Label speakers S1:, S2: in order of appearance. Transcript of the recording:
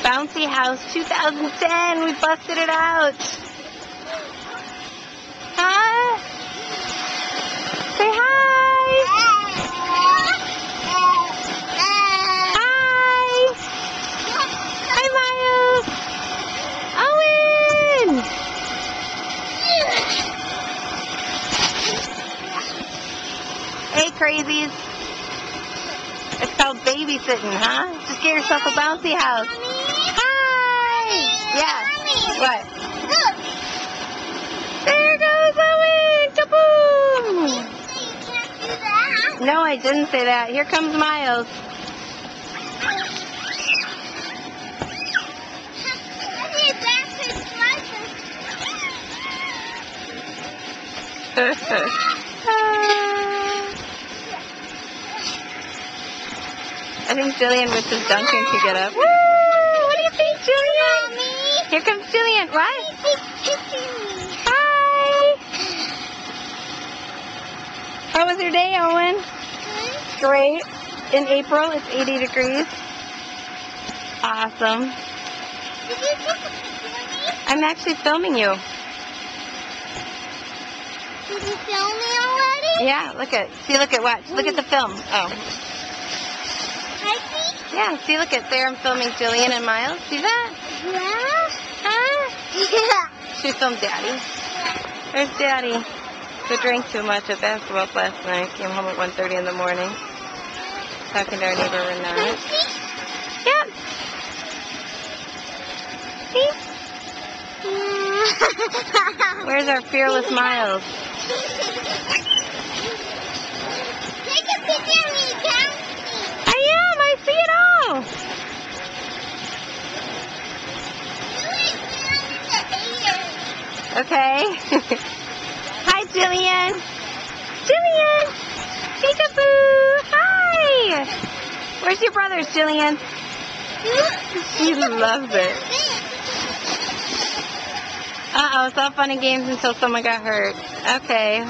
S1: Bouncy House 2010. We busted it out. Huh? Say hi. Hi. Hi, Miles. Owen. Hey, crazies. It's called babysitting, huh? Just get yourself a bouncy house. Hi. Yeah. What?
S2: Look.
S1: There goes Owen. Kaboom. No, I didn't say that. Here comes Miles. I think Jillian wishes Duncan could get up. Woo! What do you think, Jillian? Here comes Jillian. What? Hi! How was your day, Owen? Great. In April, it's 80 degrees. Awesome. I'm actually filming you.
S2: Did you film me already?
S1: Yeah, look at, watch. Look at the film. Oh.
S2: I see.
S1: Yeah, see, look at, there I'm filming Jillian and Miles. See that?
S2: Yeah?
S1: Huh?
S2: Yeah.
S1: She filmed Daddy. There's Daddy. Who drank too much at basketball last night. Came home at 1:30 in the morning. Talking to our neighbor Renata. Yep. See? Where's our fearless Miles?
S2: Take a picture of me, Cal.
S1: I am. I see it all. Okay. Hi, Jillian. Jillian. Peekaboo. Hi. Where's your brothers, Jillian? She loves it. Uh-oh, it's all fun and games until someone got hurt. Okay.